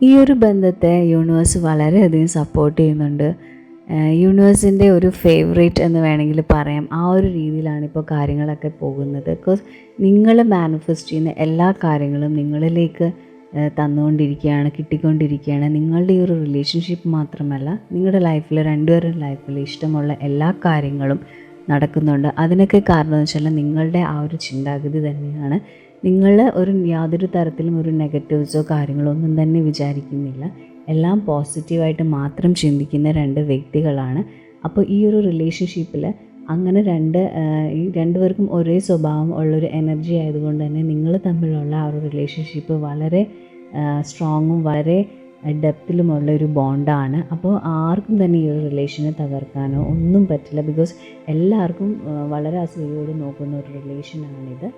ഈ ഒരു ബന്ധത്തെ യൂണിവേഴ്സ് വളരെയധികം സപ്പോർട്ട് ചെയ്യുന്നുണ്ട്. യൂണിവേഴ്സിൻ്റെ ഒരു ഫേവറേറ്റ് എന്ന് വേണമെങ്കിൽ പറയാം. ആ ഒരു രീതിയിലാണ് ഇപ്പോൾ കാര്യങ്ങളൊക്കെ പോകുന്നത്. ബിക്കോസ് നിങ്ങൾ മാനിഫെസ്റ്റ് ചെയ്യുന്ന എല്ലാ കാര്യങ്ങളും നിങ്ങളിലേക്ക് തന്നുകൊണ്ടിരിക്കുകയാണ്, കിട്ടിക്കൊണ്ടിരിക്കുകയാണ്. നിങ്ങളുടെ ഈ ഒരു റിലേഷൻഷിപ്പ് മാത്രമല്ല, നിങ്ങളുടെ ലൈഫിൽ രണ്ടുപേരുടെ ലൈഫിൽ ഇഷ്ടമുള്ള എല്ലാ കാര്യങ്ങളും നടക്കുന്നുണ്ട്. അതിനൊക്കെ കാരണം എന്ന് വെച്ചാൽ നിങ്ങളുടെ ആ ഒരു ചിന്താഗതി തന്നെയാണ്. നിങ്ങൾ യാതൊരു തരത്തിലും ഒരു നെഗറ്റീവ്സോ കാര്യങ്ങളോ ഒന്നും തന്നെ വിചാരിക്കുന്നില്ല. എല്ലാം പോസിറ്റീവായിട്ട് മാത്രം ചിന്തിക്കുന്ന രണ്ട് വ്യക്തികളാണ്. അപ്പോൾ ഈ ഒരു റിലേഷൻഷിപ്പിൽ അങ്ങനെ ഈ രണ്ടുപേർക്കും ഒരേ സ്വഭാവം ഉള്ളൊരു എനർജി ആയതുകൊണ്ട് തന്നെ നിങ്ങൾ തമ്മിലുള്ള ആ ഒരു റിലേഷൻഷിപ്പ് വളരെ സ്ട്രോങ്ങും വളരെ ഡെപ്തിലുമുള്ള ഒരു ബോണ്ടാണ്. അപ്പോൾ ആർക്കും തന്നെ ഈ ഒരു റിലേഷനെ തകർക്കാനോ ഒന്നും പറ്റില്ല. ബിക്കോസ് എല്ലാവർക്കും വളരെ അസൂയയോട് നോക്കുന്ന ഒരു റിലേഷനാണിത്.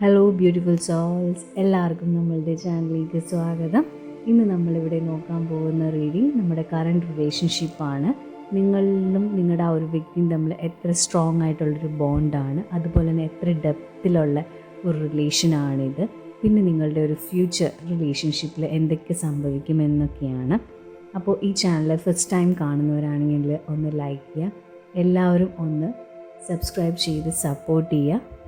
ഹലോ ബ്യൂട്ടിഫുൾ സോൾസ്, എല്ലാവർക്കും നമ്മളുടെ ചാനലിലേക്ക് സ്വാഗതം. ഇന്ന് നമ്മളിവിടെ നോക്കാൻ പോകുന്ന റീഡിങ് നമ്മുടെ കറണ്ട് റിലേഷൻഷിപ്പാണ്. നിങ്ങളിലും നിങ്ങളുടെ ആ ഒരു വ്യക്തിയും തമ്മിൽ എത്ര സ്ട്രോങ് ആയിട്ടുള്ളൊരു ബോണ്ടാണ്, അതുപോലെ തന്നെ എത്ര ഡെപ്തിലുള്ള ഒരു റിലേഷനാണിത്, പിന്നെ നിങ്ങളുടെ ഒരു ഫ്യൂച്ചർ റിലേഷൻഷിപ്പിൽ എന്തൊക്കെ സംഭവിക്കുമെന്നൊക്കെയാണ്. അപ്പോൾ ഈ ചാനൽ ഫസ്റ്റ് ടൈം കാണുന്നവരാണെങ്കിൽ ഒന്ന് ലൈക്ക് ചെയ്യുക, എല്ലാവരും ഒന്ന് സബ്സ്ക്രൈബ് ചെയ്ത് സപ്പോർട്ട് ചെയ്യുക.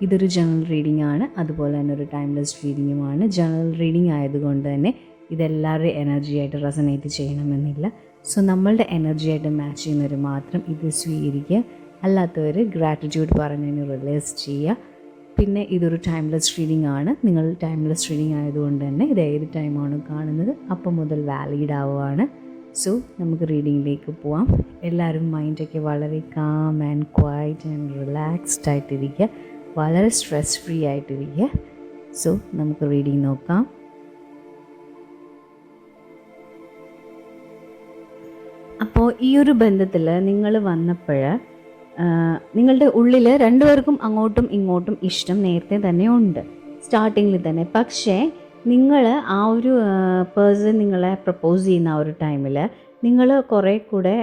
ഇതൊരു ജനറൽ റീഡിംഗ് ആണ്, അതുപോലെ തന്നെ ഒരു ടൈംലെസ് റീഡിങ്ങുമാണ്. ജനറൽ റീഡിംഗ് ആയതുകൊണ്ട് തന്നെ ഇതെല്ലാവരുടെയും എനർജിയായിട്ട് റെസനേറ്റ് ചെയ്യണമെന്നില്ല. സോ നമ്മളുടെ എനർജിയായിട്ട് മാച്ച് ചെയ്യുന്നവർ മാത്രം ഇത് സ്വീകരിക്കുക, അല്ലാത്തവർ ഗ്രാറ്റിറ്റ്യൂഡ് പറഞ്ഞതിന് റിലീസ് ചെയ്യുക. പിന്നെ ഇതൊരു ടൈംലെസ് റീഡിംഗ് ആണ്. നിങ്ങൾ ടൈംലെസ് റീഡിംഗ് ആയതുകൊണ്ട് തന്നെ ഇത് ഏത് ടൈമാണ് കാണുന്നത് അപ്പം മുതൽ വാലിഡ് ആവുകയാണ്. സോ നമുക്ക് റീഡിങ്ങിലേക്ക് പോവാം. എല്ലാവരും മൈൻഡൊക്കെ വളരെ calm and quiet and relaxed ആയിട്ടിരിക്കുക, വളരെ സ്ട്രെസ് ഫ്രീ ആയിട്ടിരിക്കുക. സോ നമുക്ക് റീഡിങ് നോക്കാം. അപ്പോൾ ഈ ഒരു ബന്ധത്തിൽ നിങ്ങൾ വന്നപ്പോൾ നിങ്ങളുടെ ഉള്ളിൽ രണ്ടുപേർക്കും അങ്ങോട്ടും ഇങ്ങോട്ടും ഇഷ്ടം നേരത്തെ തന്നെ ഉണ്ട്, സ്റ്റാർട്ടിങ്ങിൽ തന്നെ. പക്ഷേ നിങ്ങൾ ആ ഒരു പേഴ്സൺ നിങ്ങളെ പ്രപ്പോസ് ചെയ്യുന്ന ആ ഒരു ടൈമിൽ നിങ്ങൾ കുറേ കൂടെ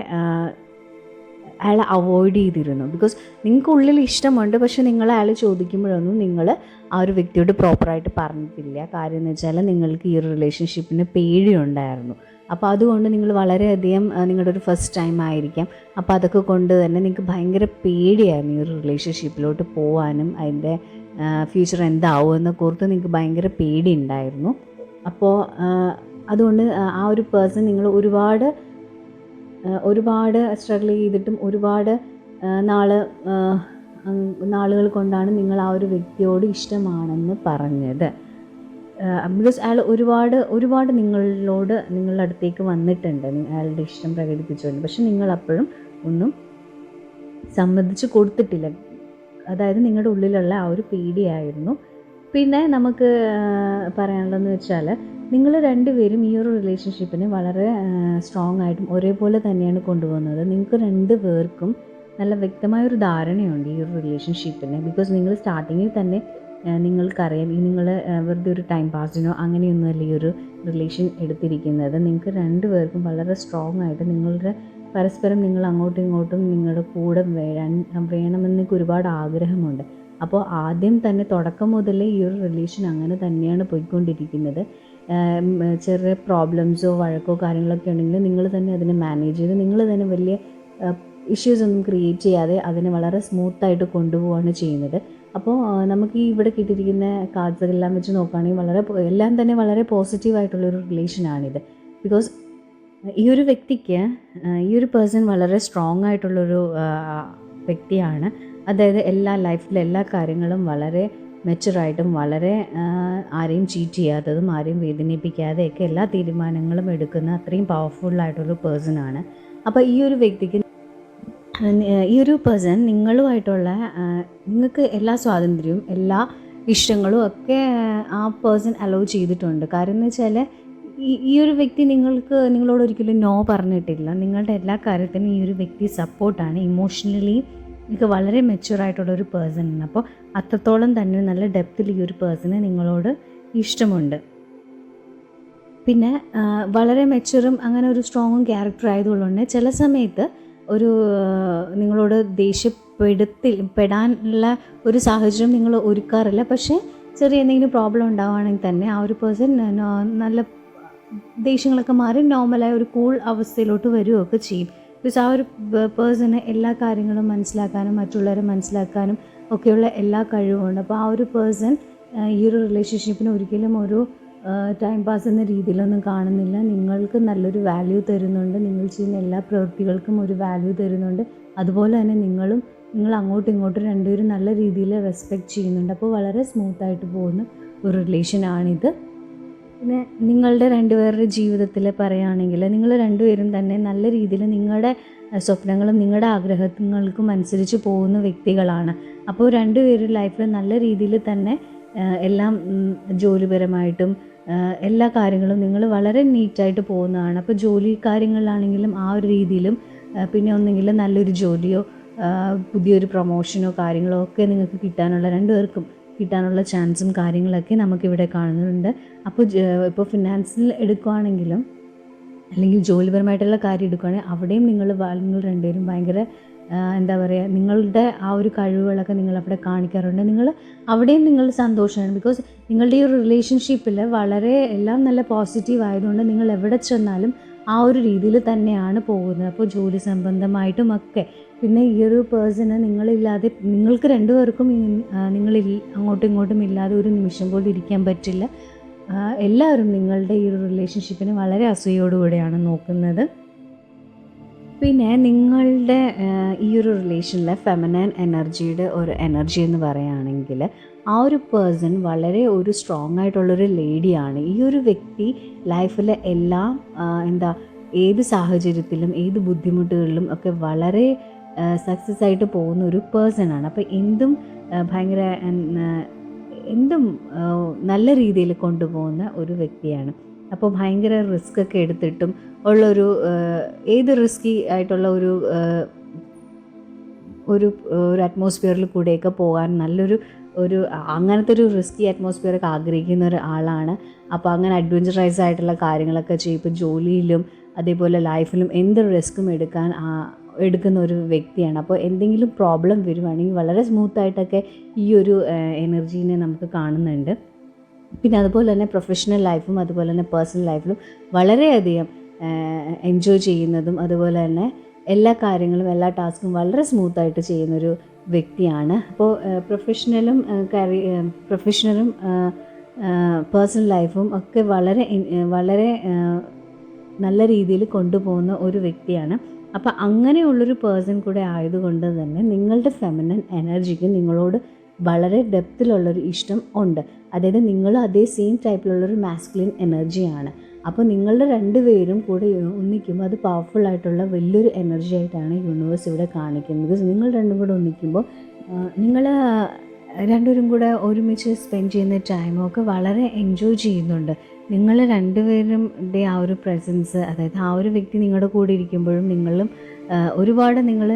അയാളെ അവോയ്ഡ് ചെയ്തിരുന്നു. ബിക്കോസ് നിങ്ങൾക്ക് ഉള്ളിൽ ഇഷ്ടമുണ്ട്, പക്ഷെ നിങ്ങൾ അയാൾ ചോദിക്കുമ്പോഴൊന്നും നിങ്ങൾ ആ ഒരു വ്യക്തിയോട് പ്രോപ്പറായിട്ട് പറഞ്ഞിട്ടില്ല. കാര്യം എന്ന് വെച്ചാൽ നിങ്ങൾക്ക് ഈ ഒരു റിലേഷൻഷിപ്പിന് പേടിയുണ്ടായിരുന്നു. അപ്പോൾ അതുകൊണ്ട് നിങ്ങൾ വളരെയധികം നിങ്ങളുടെ ഒരു ഫസ്റ്റ് ടൈം ആയിരിക്കാം. അപ്പോൾ അതൊക്കെ കൊണ്ട് തന്നെ നിങ്ങൾക്ക് ഭയങ്കര പേടിയായിരുന്നു ഈ ഒരു റിലേഷൻഷിപ്പിലോട്ട് പോകാനും അതിൻ്റെ ഫ്യൂച്ചർ എന്താവുമെന്നൊക്കെ ഓർത്ത് നിങ്ങൾക്ക് ഭയങ്കര പേടി ഉണ്ടായിരുന്നു. അപ്പോൾ അതുകൊണ്ട് ആ ഒരു പേഴ്സൺ നിങ്ങൾ ഒരുപാട് സ്ട്രഗിൾ ചെയ്തിട്ടും ഒരുപാട് നാളുകൾ കൊണ്ടാണ് നിങ്ങൾ ആ ഒരു വ്യക്തിയോട് ഇഷ്ടമാണെന്ന് പറഞ്ഞത്. ബിക്കോസ് അയാൾ ഒരുപാട് നിങ്ങളുടെ അടുത്തേക്ക് വന്നിട്ടുണ്ട്, അയാളുടെ ഇഷ്ടം പ്രകടിപ്പിച്ചുകൊണ്ട്. പക്ഷെ നിങ്ങളപ്പോഴും ഒന്നും സമ്മതിച്ച് കൊടുത്തിട്ടില്ല. അതായത് നിങ്ങളുടെ ഉള്ളിലുള്ള ആ ഒരു പേടിയായിരുന്നു. പിന്നെ നമുക്ക് പറയാനുള്ളതെന്ന് വെച്ചാൽ നിങ്ങൾ രണ്ടുപേരും ഈ ഒരു റിലേഷൻഷിപ്പിനെ വളരെ സ്ട്രോങ് ആയിട്ടും ഒരേപോലെ തന്നെയാണ് കൊണ്ടുപോകുന്നത്. നിങ്ങൾക്ക് രണ്ട് പേർക്കും നല്ല വ്യക്തമായൊരു ധാരണയുണ്ട് ഈ ഒരു റിലേഷൻഷിപ്പിനെ. ബിക്കോസ് നിങ്ങൾ സ്റ്റാർട്ടിങ്ങിൽ തന്നെ നിങ്ങൾക്കറിയാം, ഈ നിങ്ങൾ വെറുതെ ഒരു ടൈം പാസിനോ അങ്ങനെയൊന്നുമല്ല ഈ ഒരു റിലേഷൻ എടുത്തിരിക്കുന്നത്. നിങ്ങൾക്ക് രണ്ട് പേർക്കും വളരെ സ്ട്രോങ് ആയിട്ട് നിങ്ങളുടെ പരസ്പരം നിങ്ങൾ അങ്ങോട്ടും ഇങ്ങോട്ടും നിങ്ങളുടെ കൂടെ വേണമെന്നൊക്കെ ഒരുപാട് ആഗ്രഹമുണ്ട്. അപ്പോൾ ആദ്യം തന്നെ തുടക്കം മുതലേ ഈ ഒരു റിലേഷൻ അങ്ങനെ തന്നെയാണ് പോയിക്കൊണ്ടിരിക്കുന്നത്. ചെറിയ പ്രോബ്ലംസോ വഴക്കോ കാര്യങ്ങളൊക്കെ ഉണ്ടെങ്കിൽ നിങ്ങൾ തന്നെ അതിനെ മാനേജ് ചെയ്ത് നിങ്ങൾ തന്നെ വലിയ ഇഷ്യൂസ് ഒന്നും ക്രിയേറ്റ് ചെയ്യാതെ അതിനെ വളരെ സ്മൂത്തായിട്ട് കൊണ്ടുപോവുകയാണ് ചെയ്യുന്നത്. അപ്പോൾ നമുക്ക് ഈ ഇവിടെ കിട്ടിയിരിക്കുന്ന കാർഡ്സ് എല്ലാം വെച്ച് നോക്കുകയാണെങ്കിൽ എല്ലാം തന്നെ വളരെ പോസിറ്റീവായിട്ടുള്ളൊരു റിലേഷനാണിത്. ബിക്കോസ് ഈ ഒരു വ്യക്തിക്ക് ഈ ഒരു പേഴ്സൺ വളരെ സ്ട്രോങ് ആയിട്ടുള്ളൊരു വ്യക്തിയാണ്. അതായത് ലൈഫിലെ എല്ലാ കാര്യങ്ങളും വളരെ മെച്ചുറായിട്ടും വളരെ ആരെയും ചീറ്റ് ചെയ്യാത്തതും ആരെയും വേദനിപ്പിക്കാതെയൊക്കെ എല്ലാ തീരുമാനങ്ങളും എടുക്കുന്ന അത്രയും പവർഫുള്ളായിട്ടൊരു പേഴ്സണാണ്. അപ്പോൾ ഈ ഒരു വ്യക്തിക്ക് ഈ ഒരു പേഴ്സൺ നിങ്ങളുമായിട്ടുള്ള നിങ്ങൾക്ക് എല്ലാ സ്വാതന്ത്ര്യവും എല്ലാ ഇഷ്ടങ്ങളും ഒക്കെ ആ പേഴ്സൺ അലോ ചെയ്തിട്ടുണ്ട്. കാര്യം എന്ന് വെച്ചാൽ ഈ ഒരു വ്യക്തി നിങ്ങളോട് ഒരിക്കലും നോ പറഞ്ഞിട്ടില്ല. നിങ്ങളുടെ എല്ലാ കാര്യത്തിനും ഈ ഒരു വ്യക്തി സപ്പോർട്ടാണ്. ഇമോഷണലി നിങ്ങൾക്ക് വളരെ മെച്യൂറായിട്ടുള്ളൊരു പേഴ്സണാണ്. അപ്പോൾ അത്രത്തോളം തന്നെ നല്ല ഡെപ്തിൽ ഈ ഒരു പേഴ്സണ് നിങ്ങളോട് ഇഷ്ടമുണ്ട്. പിന്നെ വളരെ മെച്യൂറും അങ്ങനെ ഒരു സ്ട്രോങ്ങും ക്യാരക്ടർ ആയതുകൊണ്ട് ചില സമയത്ത് നിങ്ങളോട് ദേഷ്യപ്പെടാനുള്ള ഒരു സാഹചര്യം നിങ്ങൾ ഒരുക്കാറില്ല. പക്ഷേ ചെറിയ എന്തെങ്കിലും പ്രോബ്ലം ഉണ്ടാവുകയാണെങ്കിൽ തന്നെ ആ ഒരു പേഴ്സൺ നല്ല ദേഷ്യങ്ങളൊക്കെ മാറി നോർമലായ ഒരു കൂൾ അവസ്ഥയിലോട്ട് വരികയൊക്കെ ചെയ്യും. ബിക്കോസ് ആ ഒരു പേഴ്സണ് എല്ലാ കാര്യങ്ങളും മനസ്സിലാക്കാനും മറ്റുള്ളവരെ മനസ്സിലാക്കാനും ഒക്കെയുള്ള എല്ലാ കഴിവുമുണ്ട്. അപ്പോൾ ആ ഒരു പേഴ്സൺ ഈ ഒരു റിലേഷൻഷിപ്പിന് ഒരിക്കലും ഒരു ടൈം പാസ് എന്ന രീതിയിലൊന്നും കാണുന്നില്ല. നിങ്ങൾക്ക് നല്ലൊരു വാല്യൂ തരുന്നുണ്ട്, നിങ്ങൾ ചെയ്യുന്ന എല്ലാ പ്രവൃത്തികൾക്കും ഒരു വാല്യൂ തരുന്നുണ്ട്. അതുപോലെ തന്നെ നിങ്ങൾ അങ്ങോട്ടും ഇങ്ങോട്ടും രണ്ടുപേരും നല്ല രീതിയിൽ റെസ്പെക്റ്റ് ചെയ്യുന്നുണ്ട്. അപ്പോൾ വളരെ സ്മൂത്തായിട്ട് പോകുന്ന ഒരു റിലേഷനാണിത്. പിന്നെ നിങ്ങളുടെ രണ്ടുപേരുടെ ജീവിതത്തിൽ പറയുകയാണെങ്കിൽ നിങ്ങൾ രണ്ടുപേരും തന്നെ നല്ല രീതിയിൽ നിങ്ങളുടെ സ്വപ്നങ്ങളും നിങ്ങളുടെ ആഗ്രഹങ്ങൾക്കും അനുസരിച്ച് പോകുന്ന വ്യക്തികളാണ്. അപ്പോൾ രണ്ടുപേരും ലൈഫിൽ നല്ല രീതിയിൽ തന്നെ എല്ലാം ജോലിപരമായിട്ടും എല്ലാ കാര്യങ്ങളും നിങ്ങൾ വളരെ നീറ്റായിട്ട് പോകുന്നതാണ്. അപ്പോൾ ജോലി കാര്യങ്ങളിലാണെങ്കിലും ആ ഒരു രീതിയിലും പിന്നെ ഒന്നെങ്കിൽ നല്ലൊരു ജോലിയോ പുതിയൊരു പ്രൊമോഷനോ കാര്യങ്ങളോ ഒക്കെ നിങ്ങൾക്ക് കിട്ടാനുള്ള രണ്ടുപേർക്കും കിട്ടാനുള്ള ചാൻസും കാര്യങ്ങളൊക്കെ നമുക്കിവിടെ കാണുന്നുണ്ട്. അപ്പോൾ ഇപ്പോൾ ഫിനാൻസിൽ എടുക്കുകയാണെങ്കിലും അല്ലെങ്കിൽ ജോലിപരമായിട്ടുള്ള കാര്യം എടുക്കുകയാണെങ്കിൽ അവിടെയും നിങ്ങൾ രണ്ടുപേരും ഭയങ്കര എന്താ പറയുക, നിങ്ങളുടെ ആ ഒരു കഴിവുകളൊക്കെ നിങ്ങളവിടെ കാണിക്കാറുണ്ട്. അവിടെയും നിങ്ങൾ സന്തോഷമാണ്. ബിക്കോസ് നിങ്ങളുടെ ഈ ഒരു റിലേഷൻഷിപ്പിൽ വളരെ എല്ലാം നല്ല പോസിറ്റീവ് ആയതുകൊണ്ട് നിങ്ങൾ എവിടെ ചെന്നാലും ആ ഒരു രീതിയിൽ തന്നെയാണ് പോകുന്നത്. അപ്പോൾ ജോലി സംബന്ധമായിട്ടും ഒക്കെ. പിന്നെ ഈ ഒരു പേഴ്സണ് നിങ്ങളില്ലാതെ നിങ്ങൾക്ക് രണ്ടുപേർക്കും അങ്ങോട്ടും ഇങ്ങോട്ടും ഇല്ലാതെ ഒരു നിമിഷം പോലും ഇരിക്കാൻ പറ്റില്ല. എല്ലാവരും നിങ്ങളുടെ ഈ ഒരു റിലേഷൻഷിപ്പിനെ വളരെ അസൂയോടുകൂടെയാണ് നോക്കുന്നത്. പിന്നെ നിങ്ങളുടെ ഈ ഒരു റിലേഷനിലെ ഫെമിനൈൻ എനർജിയുടെ ഒരു എനർജി എന്ന് പറയുകയാണെങ്കിൽ ആ ഒരു പേഴ്സൺ വളരെ ഒരു സ്ട്രോങ് ആയിട്ടുള്ളൊരു ലേഡിയാണ്. ഈ ഒരു വ്യക്തി ലൈഫിലെ എല്ലാം ഏത് സാഹചര്യത്തിലും ഏത് ബുദ്ധിമുട്ടുകളിലും ഒക്കെ വളരെ സക്സസ് ആയിട്ട് പോകുന്ന ഒരു പേഴ്സണാണ്. അപ്പോൾ എന്തും നല്ല രീതിയിൽ കൊണ്ടുപോകുന്ന ഒരു വ്യക്തിയാണ്. അപ്പോൾ ഭയങ്കര റിസ്ക് ഒക്കെ എടുത്തിട്ടും ഉള്ളൊരു ഏത് റിസ്കി ആയിട്ടുള്ള ഒരു അറ്റ്മോസ്ഫിയറിൽ കൂടെയൊക്കെ പോകാൻ അങ്ങനത്തെ ഒരു റിസ്കി അറ്റ്മോസ്ഫിയറൊക്കെ ആഗ്രഹിക്കുന്ന ഒരാളാണ്. അപ്പോൾ അങ്ങനെ അഡ്വഞ്ചറൈസ് ആയിട്ടുള്ള കാര്യങ്ങളൊക്കെ ചെയ്യും. ഇപ്പോൾ ജോലിയിലും അതേപോലെ ലൈഫിലും എന്ത് റിസ്ക്കും എടുക്കുന്ന ഒരു വ്യക്തിയാണ്. അപ്പോൾ എന്തെങ്കിലും പ്രോബ്ലം വരുവാണെങ്കിൽ വളരെ സ്മൂത്തായിട്ടൊക്കെ ഈ ഒരു എനർജീനെ നമുക്ക് കാണുന്നുണ്ട്. പിന്നെ അതുപോലെ തന്നെ പ്രൊഫഷണൽ ലൈഫും അതുപോലെ തന്നെ പേഴ്സണൽ ലൈഫിലും വളരെയധികം എൻജോയ് ചെയ്യുന്നതും അതുപോലെ തന്നെ എല്ലാ കാര്യങ്ങളും എല്ലാ ടാസ്കും വളരെ സ്മൂത്തായിട്ട് ചെയ്യുന്നൊരു വ്യക്തിയാണ്. അപ്പോൾ പ്രൊഫഷണലും പേഴ്സണൽ ലൈഫും ഒക്കെ വളരെ നല്ല രീതിയിൽ കൊണ്ടുപോകുന്ന ഒരു വ്യക്തിയാണ്. അപ്പോൾ അങ്ങനെയുള്ളൊരു പേഴ്സൺ കൂടെ ആയതുകൊണ്ട് തന്നെ നിങ്ങളുടെ ഫെമിനൻ എനർജിക്ക് നിങ്ങളോട് വളരെ ഡെപ്തിലുള്ളൊരു ഇഷ്ടം ഉണ്ട്. അതായത് നിങ്ങൾ അതേ സെയിം ടൈപ്പിലുള്ളൊരു മാസ്കുലിൻ എനർജിയാണ്. അപ്പോൾ നിങ്ങളുടെ രണ്ടുപേരും കൂടെ ഒന്നിക്കുമ്പോൾ അത് പവർഫുൾ ആയിട്ടുള്ള വലിയൊരു എനർജി ആയിട്ടാണ് യൂണിവേഴ്സ് ഇവിടെ കാണിക്കുന്നത്. നിങ്ങൾ രണ്ടും കൂടെ ഒന്നിക്കുമ്പോൾ നിങ്ങൾ രണ്ടുപേരും കൂടെ ഒരുമിച്ച് സ്പെൻഡ് ചെയ്യുന്ന ടൈമൊക്കെ വളരെ എൻജോയ് ചെയ്യുന്നുണ്ട്. നിങ്ങൾ രണ്ടുപേരുടെ ആ ഒരു പ്രസൻസ്, അതായത് ആ ഒരു വ്യക്തി നിങ്ങളുടെ കൂടെ ഇരിക്കുമ്പോഴും നിങ്ങളും ഒരുപാട് നിങ്ങൾ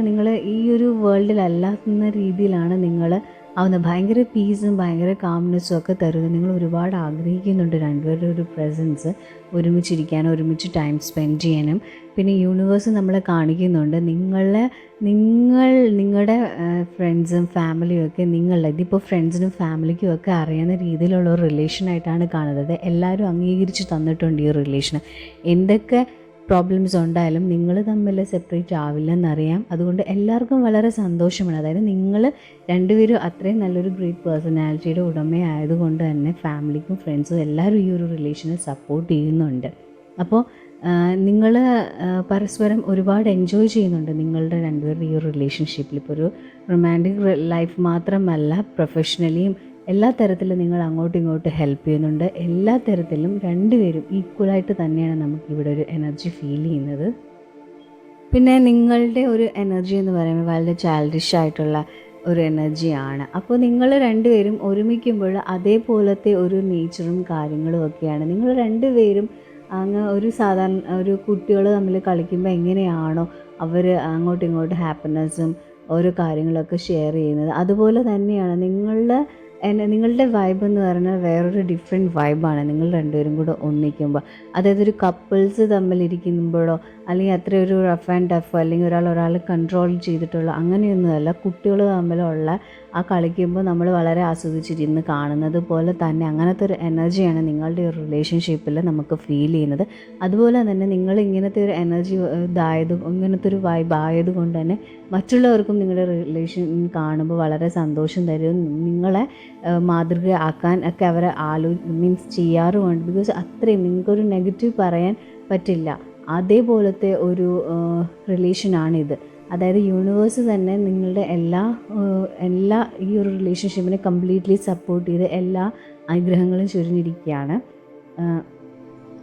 ഈ ഒരു വേൾഡിലല്ലാത്ത രീതിയിലാണ് നിങ്ങൾ ആവുന്നത്. ഭയങ്കര പീസും ഭയങ്കര കാംനെസ്സും ഒക്കെ തരുന്നത് നിങ്ങൾ ഒരുപാട് ആഗ്രഹിക്കുന്നുണ്ട്. രണ്ടുപേരുടെ ഒരു പ്രസൻസ് ഒരുമിച്ചിരിക്കാനും ഒരുമിച്ച് ടൈം സ്പെൻഡ് ചെയ്യാനും. പിന്നെ യൂണിവേഴ്സ് നമ്മളെ കാണിക്കുന്നുണ്ട് നിങ്ങളുടെ ഫ്രണ്ട്സും ഫാമിലിയും ഒക്കെ ഇതിപ്പോൾ ഫ്രണ്ട്സിനും ഫാമിലിക്കും ഒക്കെ അറിയുന്ന രീതിയിലുള്ള ഒരു റിലേഷനായിട്ടാണ് കാണുന്നത്. എല്ലാവരും അംഗീകരിച്ച് തന്നിട്ടുണ്ട് ഈ റിലേഷന്. എന്തൊക്കെ പ്രോബ്ലംസ് ഉണ്ടായാലും നിങ്ങൾ തമ്മിൽ സെപ്പറേറ്റ് ആവില്ലെന്നറിയാം. അതുകൊണ്ട് എല്ലാവർക്കും വളരെ സന്തോഷമാണ്. അതായത് നിങ്ങൾ രണ്ടുപേരും അത്രയും നല്ലൊരു ഗ്രേറ്റ് പേഴ്സണാലിറ്റിയുടെ ഉടമയായതുകൊണ്ട് തന്നെ ഫാമിലിക്കും ഫ്രണ്ട്സും എല്ലാവരും ഈ ഒരു റിലേഷനെ സപ്പോർട്ട് ചെയ്യുന്നുണ്ട്. അപ്പോൾ നിങ്ങൾ പരസ്പരം ഒരുപാട് എൻജോയ് ചെയ്യുന്നുണ്ട് നിങ്ങളുടെ രണ്ടുപേരുടെ ഈ ഒരു റിലേഷൻഷിപ്പിൽ. ഇപ്പോൾ ഒരു റൊമാൻറ്റിക് ലൈഫ് മാത്രമല്ല, പ്രൊഫഷണലിയും എല്ലാ തരത്തിലും നിങ്ങൾ അങ്ങോട്ടും ഇങ്ങോട്ടും ഹെൽപ്പ് ചെയ്യുന്നുണ്ട്. എല്ലാ തരത്തിലും രണ്ടുപേരും ഈക്വലായിട്ട് തന്നെയാണ് നമുക്കിവിടെ ഒരു എനർജി ഫീൽ ചെയ്യുന്നത്. പിന്നെ നിങ്ങളുടെ ഒരു എനർജി എന്ന് പറയുമ്പോൾ വളരെ ചൈൽഡിഷ് ആയിട്ടുള്ള ഒരു എനർജിയാണ്. അപ്പോൾ നിങ്ങൾ രണ്ടുപേരും ഒരുമിക്കുമ്പോൾ അതേപോലത്തെ ഒരു നേച്ചറും കാര്യങ്ങളും ഒക്കെയാണ്. നിങ്ങൾ രണ്ടുപേരും ഒരു കുട്ടികൾ തമ്മിൽ കളിക്കുമ്പോൾ എങ്ങനെയാണോ അവർ അങ്ങോട്ടും ഇങ്ങോട്ടും ഹാപ്പിനെസ്സും ഓരോ കാര്യങ്ങളൊക്കെ ഷെയർ ചെയ്യുന്നത്, അതുപോലെ തന്നെയാണ് നിങ്ങളുടെ വൈബ് എന്ന് പറഞ്ഞാൽ വേറൊരു ഡിഫറെൻറ്റ് വൈബാണ് നിങ്ങൾ രണ്ടുപേരും കൂടെ ഒന്നിക്കുമ്പോൾ. അതായത് ഒരു കപ്പിൾസ് തമ്മിലിരിക്കുമ്പോഴോ അല്ലെങ്കിൽ അത്ര ഒരു റഫ് ആൻഡ് ടഫ് അല്ലെങ്കിൽ ഒരാൾ കൺട്രോൾ ചെയ്തിട്ടുള്ള അങ്ങനെയൊന്നുമല്ല. കുട്ടികൾ തമ്മിലുള്ള ആ കളിക്കുമ്പോൾ നമ്മൾ വളരെ ആസ്വദിച്ചിരുന്ന് കാണുന്നത് പോലെ തന്നെ അങ്ങനത്തെ ഒരു എനർജിയാണ് നിങ്ങളുടെ ഒരു റിലേഷൻഷിപ്പിൽ നമുക്ക് ഫീൽ ചെയ്യുന്നത്. അതുപോലെ തന്നെ നിങ്ങൾ ഇങ്ങനത്തെ ഒരു എനർജി ഇങ്ങനത്തെ ഒരു വൈബ് ആയതുകൊണ്ട് തന്നെ മറ്റുള്ളവർക്കും നിങ്ങളുടെ റിലേഷൻ കാണുമ്പോൾ വളരെ സന്തോഷം തരും. നിങ്ങളെ മാതൃകയാക്കാൻ ഒക്കെ അവരെ മീൻസ് ചെയ്യാറുമുണ്ട്. ബിക്കോസ് അത്രയും നിങ്ങൾക്കൊരു നെഗറ്റീവ് പറയാൻ പറ്റില്ല. അതേപോലത്തെ ഒരു റിലേഷനാണിത്. അതായത് യൂണിവേഴ്സ് തന്നെ നിങ്ങളുടെ എല്ലാ ഈ ഒരു റിലേഷൻഷിപ്പിനെ കംപ്ലീറ്റ്ലി സപ്പോർട്ട് ചെയ്ത് എല്ലാ അനുഗ്രഹങ്ങളും ചൊരിഞ്ഞിരിക്കുകയാണ്.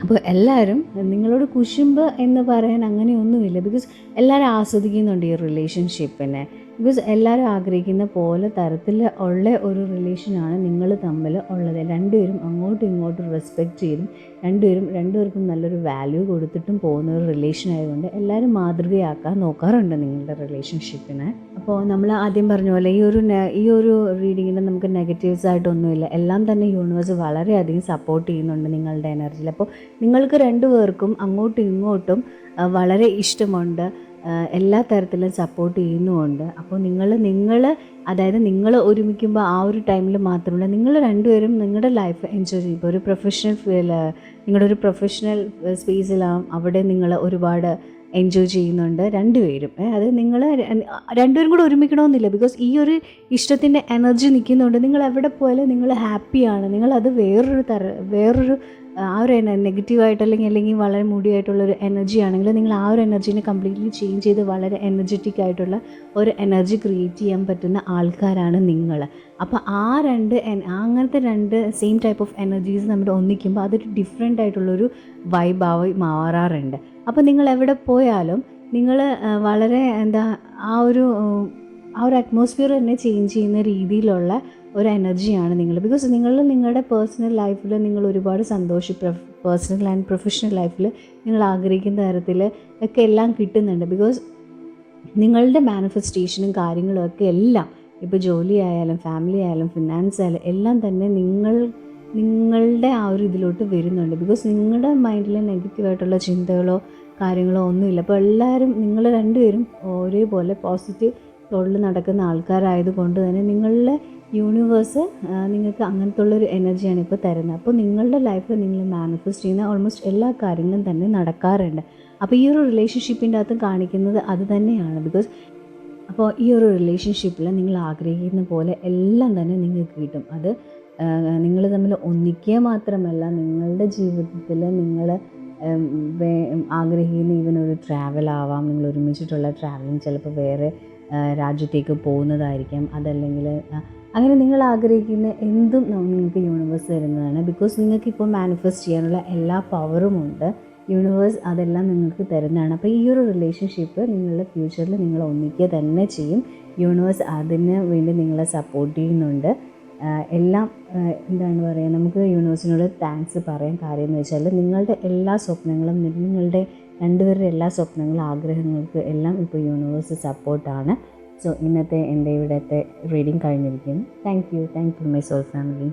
അപ്പോൾ എല്ലാവരും നിങ്ങളോട് കുശുമ്പ് എന്ന് പറയാൻ അങ്ങനെയൊന്നുമില്ല. ബിക്കോസ് എല്ലാവരും ആസ്വദിക്കുന്നുണ്ട് ഈ റിലേഷൻഷിപ്പിനെ. ബിക്കോസ് എല്ലാവരും ആഗ്രഹിക്കുന്ന പോലെ തരത്തിൽ ഉള്ള ഒരു റിലേഷനാണ് നിങ്ങൾ തമ്മിൽ ഉള്ളത്. രണ്ടുപേരും അങ്ങോട്ടും ഇങ്ങോട്ടും റെസ്പെക്റ്റ് ചെയ്തും രണ്ടുപേർക്കും നല്ലൊരു വാല്യൂ കൊടുത്തിട്ടും പോകുന്ന ഒരു റിലേഷൻ ആയതുകൊണ്ട് എല്ലാവരും മാതൃകയാക്കാൻ നോക്കാറുണ്ട് നിങ്ങളുടെ റിലേഷൻഷിപ്പിനെ. അപ്പോൾ നമ്മൾ ആദ്യം പറഞ്ഞ പോലെ ഈ ഒരു റീഡിങ്ങിന് നമുക്ക് നെഗറ്റീവ്സ് ആയിട്ടൊന്നുമില്ല. എല്ലാം തന്നെ യൂണിവേഴ്സ് വളരെയധികം സപ്പോർട്ട് ചെയ്യുന്നുണ്ട് നിങ്ങളുടെ എനർജിയിൽ. അപ്പോൾ നിങ്ങൾക്ക് രണ്ടുപേർക്കും അങ്ങോട്ടും ഇങ്ങോട്ടും വളരെ ഇഷ്ടമുണ്ട്, എല്ലാ തരത്തിലും സപ്പോർട്ട് ചെയ്യുന്നുമുണ്ട്. അപ്പോൾ അതായത് നിങ്ങൾ ഒരുമിക്കുമ്പോൾ ആ ഒരു ടൈമിൽ മാത്രമല്ല, നിങ്ങൾ രണ്ടുപേരും നിങ്ങളുടെ ലൈഫ് എൻജോയ് ചെയ്യും. ഇപ്പോൾ നിങ്ങളുടെ ഒരു പ്രൊഫഷണൽ സ്പേസിലാവും, അവിടെ നിങ്ങൾ ഒരുപാട് എൻജോയ് ചെയ്യുന്നുണ്ട് രണ്ടുപേരും. അത് നിങ്ങൾ രണ്ടുപേരും കൂടെ ഒരുമിക്കണമെന്നില്ല. ബിക്കോസ് ഈ ഒരു ഇഷ്ടത്തിൻ്റെ എനർജി നിൽക്കുന്നുണ്ട്. നിങ്ങൾ എവിടെ പോയാലും നിങ്ങൾ ഹാപ്പിയാണ്. നിങ്ങളത് വേറൊരു ആ ഒരു നെഗറ്റീവായിട്ട് അല്ലെങ്കിൽ വളരെ മൂഡിയായിട്ടുള്ളൊരു എനർജി ആണെങ്കിൽ നിങ്ങൾ ആ ഒരു എനർജീനെ കംപ്ലീറ്റ്ലി ചേഞ്ച് ചെയ്ത് വളരെ എനർജറ്റിക് ആയിട്ടുള്ള ഒരു എനർജി ക്രിയേറ്റ് ചെയ്യാൻ പറ്റുന്ന ആൾക്കാരാണ് നിങ്ങൾ. അപ്പോൾ അങ്ങനത്തെ രണ്ട് സെയിം ടൈപ്പ് ഓഫ് എനർജീസ് നമ്മുടെ ഒന്നിക്കുമ്പോൾ അതൊരു ഡിഫറെൻ്റ് ആയിട്ടുള്ളൊരു വൈബായി മാറാറുണ്ട്. അപ്പോൾ നിങ്ങൾ എവിടെ പോയാലും നിങ്ങൾ വളരെ ആ ഒരു അറ്റ്മോസ്ഫിയർ തന്നെ ചേഞ്ച് ചെയ്യുന്ന രീതിയിലുള്ള ഒരു എനർജിയാണ് നിങ്ങൾ. ബിക്കോസ് നിങ്ങളുടെ പേഴ്സണൽ ലൈഫിൽ നിങ്ങൾ ഒരുപാട് പേഴ്സണൽ ആൻഡ് പ്രൊഫഷണൽ ലൈഫിൽ നിങ്ങൾ ആഗ്രഹിക്കുന്ന തരത്തിൽ ഒക്കെ എല്ലാം കിട്ടുന്നുണ്ട്. ബിക്കോസ് നിങ്ങളുടെ മാനിഫെസ്റ്റേഷനും കാര്യങ്ങളും ഒക്കെ എല്ലാം, ഇപ്പോൾ ജോലി ആയാലും ഫാമിലി ആയാലും ഫിനാൻസ് ആയാലും എല്ലാം തന്നെ നിങ്ങളുടെ ആ ഒരു ഇതിലോട്ട് വരുന്നുണ്ട്. ബിക്കോസ് നിങ്ങളുടെ മൈൻഡിൽ നെഗറ്റീവായിട്ടുള്ള ചിന്തകളോ കാര്യങ്ങളോ ഒന്നുമില്ല. അപ്പോൾ നിങ്ങൾ രണ്ടുപേരും ഒരേപോലെ പോസിറ്റീവ് തോളിൽ നടക്കുന്ന ആൾക്കാരായതുകൊണ്ട് തന്നെ നിങ്ങളുടെ യൂണിവേഴ്സ് നിങ്ങൾക്ക് അങ്ങനത്തെ ഉള്ളൊരു എനർജിയാണ് ഇപ്പോൾ തരുന്നത്. അപ്പോൾ നിങ്ങളുടെ ലൈഫിൽ നിങ്ങൾ മാനിഫെസ്റ്റ് ചെയ്യുന്ന ഓൾമോസ്റ്റ് എല്ലാ കാര്യങ്ങളും തന്നെ നടക്കാറുണ്ട്. അപ്പോൾ ഈ ഒരു റിലേഷൻഷിപ്പിൻ്റെ അകത്ത് കാണിക്കുന്നത് അത് തന്നെയാണ്. ബിക്കോസ് അപ്പോൾ ഈ ഒരു റിലേഷൻഷിപ്പിൽ നിങ്ങൾ ആഗ്രഹിക്കുന്ന പോലെ എല്ലാം തന്നെ നിങ്ങൾക്ക് കിട്ടും. അത് നിങ്ങൾ തമ്മിൽ ഒന്നിക്കുക മാത്രമല്ല, നിങ്ങളുടെ ജീവിതത്തിൽ നിങ്ങൾ ആഗ്രഹിക്കുന്ന ഈവൻ ഒരു ട്രാവൽ ആവാം, നിങ്ങൾ ഒരുമിച്ചിട്ടുള്ള ട്രാവലിങ്, ചിലപ്പോൾ വേറെ രാജ്യത്തേക്ക് പോകുന്നതായിരിക്കാം, അതല്ലെങ്കിൽ അങ്ങനെ നിങ്ങൾ ആഗ്രഹിക്കുന്ന എന്തും നിങ്ങൾക്ക് യൂണിവേഴ്സ് തരുന്നതാണ്. ബിക്കോസ് നിങ്ങൾക്കിപ്പോൾ മാനിഫെസ്റ്റ് ചെയ്യാനുള്ള എല്ലാ പവറുമുണ്ട്. യൂണിവേഴ്സ് അതെല്ലാം നിങ്ങൾക്ക് തരുന്നതാണ്. അപ്പോൾ ഈ ഒരു റിലേഷൻഷിപ്പ് നിങ്ങളുടെ ഫ്യൂച്ചറിൽ നിങ്ങൾ ഒന്നിക്കുക തന്നെ ചെയ്യും. യൂണിവേഴ്സ് അതിന് വേണ്ടി നിങ്ങളെ സപ്പോർട്ട് ചെയ്യുന്നുണ്ട്. എല്ലാം നമുക്ക് യൂണിവേഴ്സിനോട് താങ്ക്സ് പറയാൻ കാര്യം എന്ന് വെച്ചാൽ നിങ്ങളുടെ എല്ലാ സ്വപ്നങ്ങളും, നിങ്ങളുടെ രണ്ടുപേരുടെ എല്ലാ സ്വപ്നങ്ങളും ആഗ്രഹങ്ങൾക്ക് എല്ലാം ഇപ്പോൾ യൂണിവേഴ്സ് സപ്പോർട്ടാണ്. സോ ഇന്നത്തെ എൻ്റെ ഇവിടുത്തെ റീഡിങ് കഴിഞ്ഞിരിക്കുന്നു. Thank you my soul family.